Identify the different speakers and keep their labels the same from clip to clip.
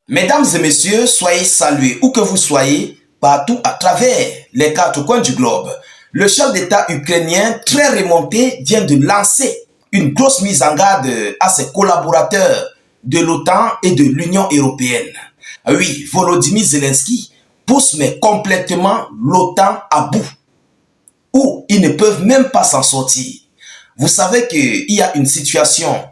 Speaker 1: Mesdames et messieurs, soyez salués où que vous soyez, partout à travers les quatre coins du globe. Le chef d'État ukrainien, très remonté, vient de lancer une grosse mise en garde à ses collaborateurs de l'OTAN et de l'Union européenne. Oui, Volodymyr Zelensky pousse mais complètement l'OTAN à bout, où ils ne peuvent même pas s'en sortir. Vous savez qu'il y a une situation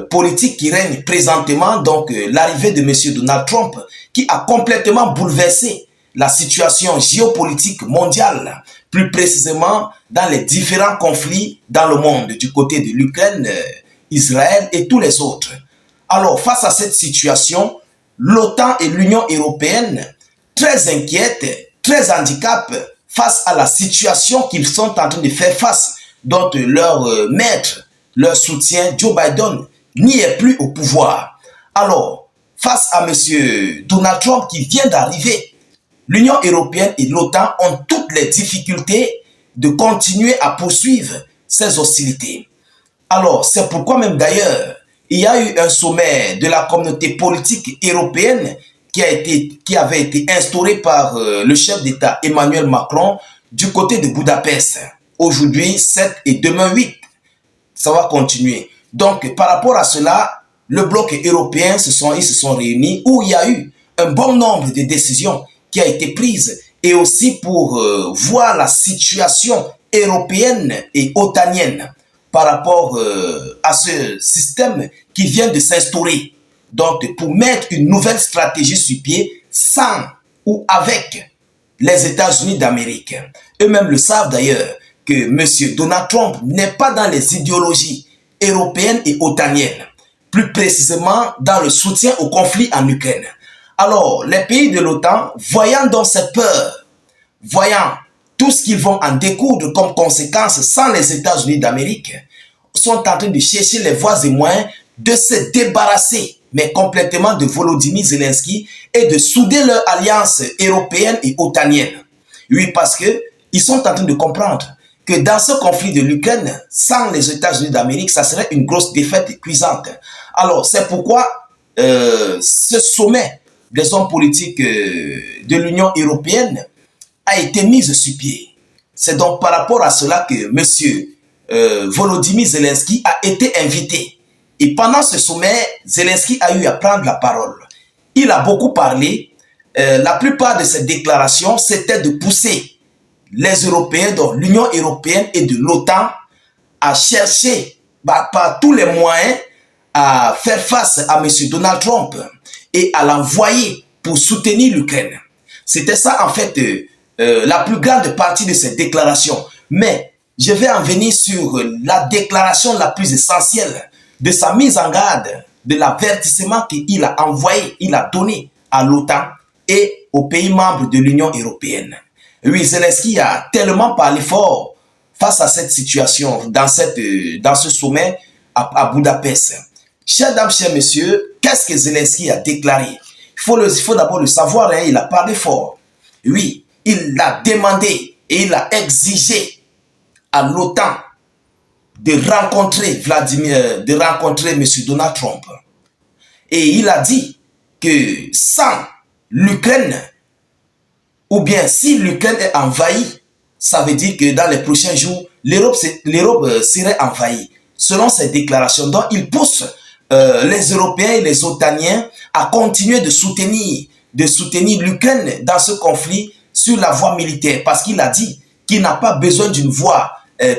Speaker 1: politique qui règne présentement, donc l'arrivée de M. Donald Trump, qui a complètement bouleversé la situation géopolitique mondiale, plus précisément dans les différents conflits dans le monde, du côté de l'Ukraine, Israël et tous les autres. Alors, face à cette situation, l'OTAN et l'Union européenne, très inquiètes, très handicapées face à la situation qu'ils sont en train de faire face, dont leur maître, leur soutien, Joe Biden, n'y est plus au pouvoir. Alors, face à M. Donald Trump qui vient d'arriver, l'Union européenne et l'OTAN ont toutes les difficultés de continuer à poursuivre ces hostilités. Alors, c'est pourquoi même d'ailleurs, il y a eu un sommet de la communauté politique européenne qui avait été instauré par le chef d'État Emmanuel Macron du côté de Budapest. Aujourd'hui 7 et demain 8. Ça va continuer. Donc, par rapport à cela, le bloc européen, ils se sont réunis où il y a eu un bon nombre de décisions qui a été prises et aussi pour voir la situation européenne et otanienne par rapport à ce système qui vient de s'instaurer. Donc, pour mettre une nouvelle stratégie sur pied sans ou avec les États-Unis d'Amérique. Eux-mêmes le savent d'ailleurs que M. Donald Trump n'est pas dans les idéologies européennes et otaniennes, plus précisément dans le soutien au conflit en Ukraine. Alors, les pays de l'OTAN, voyant donc cette peur, voyant tout ce qu'ils vont en découdre comme conséquence sans les États-Unis d'Amérique, sont en train de chercher les voies et moyens de se débarrasser, mais complètement, de Volodymyr Zelensky et de souder leur alliance européenne et otanienne. Oui, parce qu'ils sont en train de comprendre que dans ce conflit de l'Ukraine, sans les États-Unis d'Amérique, ça serait une grosse défaite cuisante. Alors, c'est pourquoi ce sommet des hommes politiques de l'Union européenne a été mis sur pied. C'est donc par rapport à cela que M. Volodymyr Zelensky a été invité. Et pendant ce sommet, Zelensky a eu à prendre la parole. Il a beaucoup parlé. La plupart de ses déclarations, c'était de pousser les Européens, donc l'Union européenne et de l'OTAN, à chercher par tous les moyens à faire face à M. Donald Trump et à l'envoyer pour soutenir l'Ukraine. C'était ça, en fait, la plus grande partie de ces déclarations. Mais je vais en venir sur la déclaration la plus essentielle de sa mise en garde, de l'avertissement qu'il a envoyé, il a donné à l'OTAN et aux pays membres de l'Union européenne. Oui, Zelensky a tellement parlé fort face à cette situation, dans ce sommet à Budapest. Chers dames, chers messieurs, qu'est-ce que Zelensky a déclaré? Il faut d'abord le savoir, hein, il a parlé fort. Oui, il a demandé et il a exigé à l'OTAN de rencontrer M. Donald Trump. Et il a dit que sans l'Ukraine, ou bien si l'Ukraine est envahie, ça veut dire que dans les prochains jours, l'Europe serait envahie. Selon ces déclarations, donc il pousse les Européens et les Otaniens à continuer de soutenir l'Ukraine dans ce conflit sur la voie militaire, parce qu'il a dit qu'il n'a pas besoin d'une voie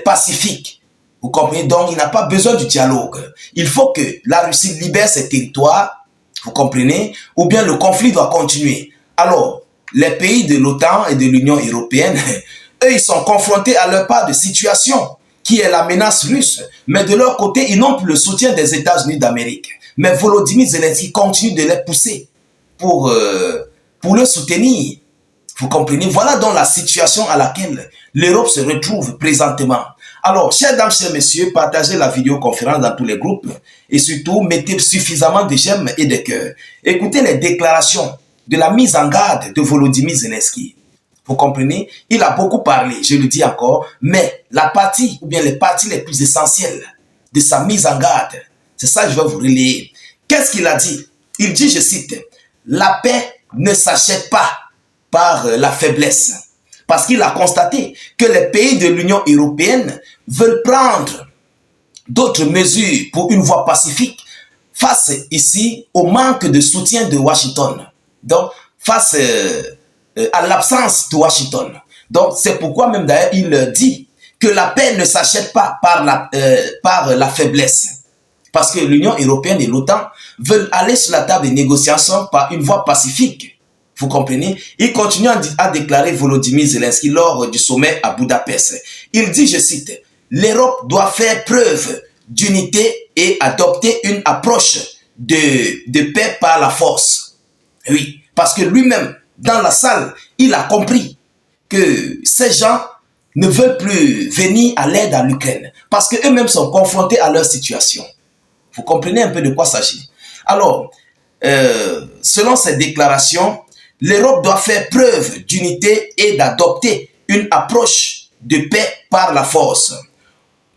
Speaker 1: pacifique. Vous comprenez? Donc, il n'a pas besoin du dialogue. Il faut que la Russie libère ses territoires, vous comprenez? Ou bien le conflit doit continuer. Alors, les pays de l'OTAN et de l'Union européenne, eux, ils sont confrontés à leur part de situation, qui est la menace russe. Mais de leur côté, ils n'ont plus le soutien des États-Unis d'Amérique. Mais Volodymyr Zelensky continue de les pousser pour le soutenir. Vous comprenez? Voilà donc la situation à laquelle l'Europe se retrouve présentement. Alors, chers dames, chers messieurs, partagez la vidéoconférence dans tous les groupes et surtout, mettez suffisamment de j'aime et de cœur. Écoutez les déclarations de la mise en garde de Volodymyr Zelensky. Vous comprenez? Il a beaucoup parlé, je le dis encore, mais la partie, ou bien les parties les plus essentielles de sa mise en garde, c'est ça que je vais vous relayer. Qu'est-ce qu'il a dit? Il dit, je cite, la paix ne s'achète pas par la faiblesse. Parce qu'il a constaté que les pays de l'Union européenne veulent prendre d'autres mesures pour une voie pacifique face ici au manque de soutien de Washington. Donc, face à l'absence de Washington. Donc, c'est pourquoi même d'ailleurs il dit que la paix ne s'achète pas par la faiblesse. Parce que l'Union européenne et l'OTAN veulent aller sur la table des négociations par une voie pacifique. Vous comprenez? Il continue à déclarer Volodymyr Zelensky lors du sommet à Budapest. Il dit, je cite, « L'Europe doit faire preuve d'unité et adopter une approche de paix par la force. » Oui, parce que lui-même, dans la salle, il a compris que ces gens ne veulent plus venir à l'aide à l'Ukraine parce qu'eux-mêmes sont confrontés à leur situation. Vous comprenez un peu de quoi il s'agit? Alors, selon ces déclarations, l'Europe doit faire preuve d'unité et d'adopter une approche de paix par la force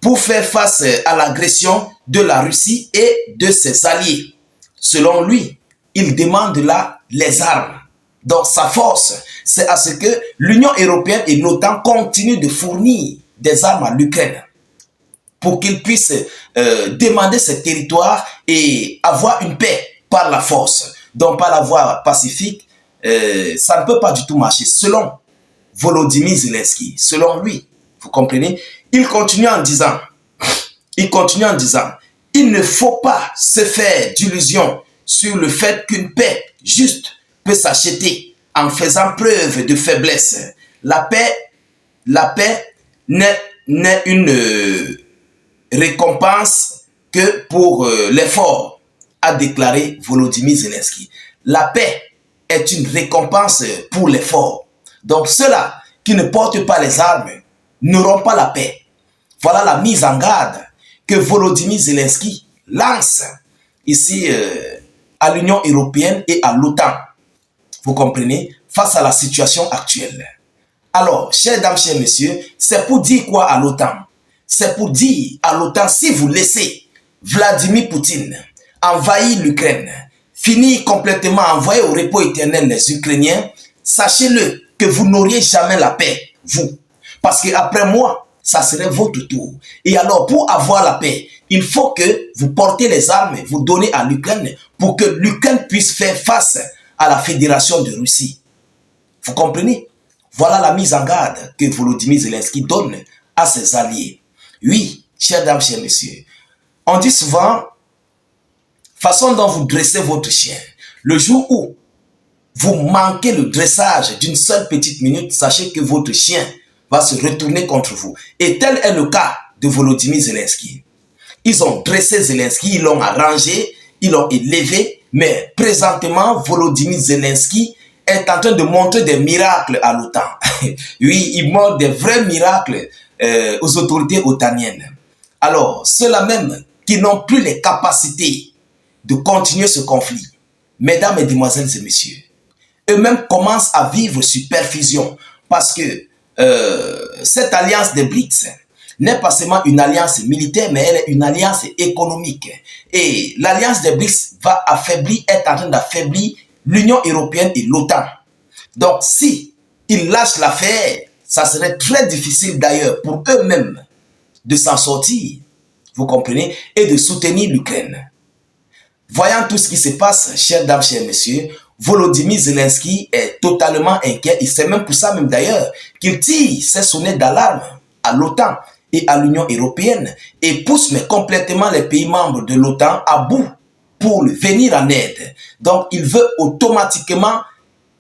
Speaker 1: pour faire face à l'agression de la Russie et de ses alliés. Selon lui, il demande là les armes. Donc sa force, c'est à ce que l'Union européenne et l'OTAN continuent de fournir des armes à l'Ukraine pour qu'ils puissent demander ces territoires et avoir une paix par la force. Donc par la voie pacifique, ça ne peut pas du tout marcher. Selon Volodymyr Zelensky, selon lui, vous comprenez, il continue en disant, il ne faut pas se faire d'illusions sur le fait qu'une paix juste peut s'acheter en faisant preuve de faiblesse. La paix n'est une récompense que pour l'effort, a déclaré Volodymyr Zelensky. La paix est une récompense pour l'effort. Donc ceux-là qui ne portent pas les armes n'auront pas la paix. Voilà la mise en garde que Volodymyr Zelensky lance ici à l'Union européenne et à l'OTAN. Vous comprenez? Face à la situation actuelle. Alors, chers dames, chers messieurs, c'est pour dire quoi à l'OTAN? C'est pour dire à l'OTAN, si vous laissez Vladimir Poutine envahir l'Ukraine, finir complètement, envoyer au repos éternel les Ukrainiens, sachez-le que vous n'auriez jamais la paix, vous. Parce qu'après moi, ça serait votre tour. Et alors, pour avoir la paix, il faut que vous portez les armes, vous donnez à l'Ukraine pour que l'Ukraine puisse faire face à la Fédération de Russie. Vous comprenez? Voilà la mise en garde que Volodymyr Zelensky donne à ses alliés. Oui, chers dames, chers messieurs, on dit souvent, façon dont vous dressez votre chien, le jour où vous manquez le dressage d'une seule petite minute, sachez que votre chien va se retourner contre vous. Et tel est le cas de Volodymyr Zelensky. Ils ont dressé Zelensky, ils l'ont arrangé, ils l'ont élevé, mais présentement, Volodymyr Zelensky est en train de montrer des miracles à l'OTAN. Oui, il montre des vrais miracles aux autorités otaniennes. Alors, ceux-là même qui n'ont plus les capacités de continuer ce conflit, mesdames, mesdemoiselles et messieurs, eux-mêmes commencent à vivre sur perfusion parce que cette alliance des BRICS n'est pas seulement une alliance militaire, mais elle est une alliance économique. Et l'alliance des BRICS va affaiblir, est en train d'affaiblir l'Union européenne et l'OTAN. Donc, si ils lâchent l'affaire, ça serait très difficile d'ailleurs pour eux-mêmes de s'en sortir, vous comprenez, et de soutenir l'Ukraine. Voyant tout ce qui se passe, chères dames, chers messieurs, Volodymyr Zelensky est totalement inquiet. Et c'est même pour ça même d'ailleurs qu'il tire ses sonnettes d'alarme à l'OTAN et à l'Union européenne et pousse mais complètement les pays membres de l'OTAN à bout pour venir en aide. Donc il veut automatiquement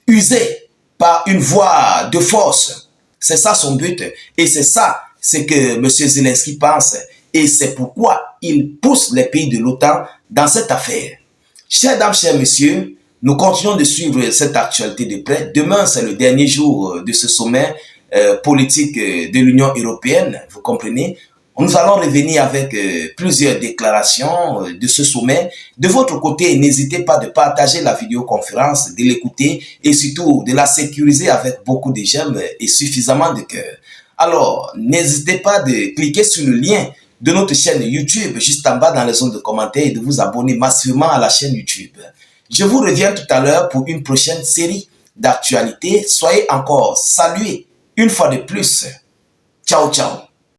Speaker 1: user par une voie de force. C'est ça son but et c'est ça ce que M. Zelensky pense et c'est pourquoi il pousse les pays de l'OTAN dans cette affaire. Chers dames, chers messieurs, nous continuons de suivre cette actualité de près. Demain, c'est le dernier jour de ce sommet politique de l'Union européenne, vous comprenez. Nous allons revenir avec plusieurs déclarations de ce sommet. De votre côté, n'hésitez pas de partager la vidéoconférence, de l'écouter et surtout de la sécuriser avec beaucoup de j'aime et suffisamment de cœur. Alors, n'hésitez pas de cliquer sur le lien de notre chaîne YouTube juste en bas dans les zones de commentaires et de vous abonner massivement à la chaîne YouTube. Je vous reviens tout à l'heure pour une prochaine série d'actualités. Soyez encore salués une fois de plus. Ciao, ciao.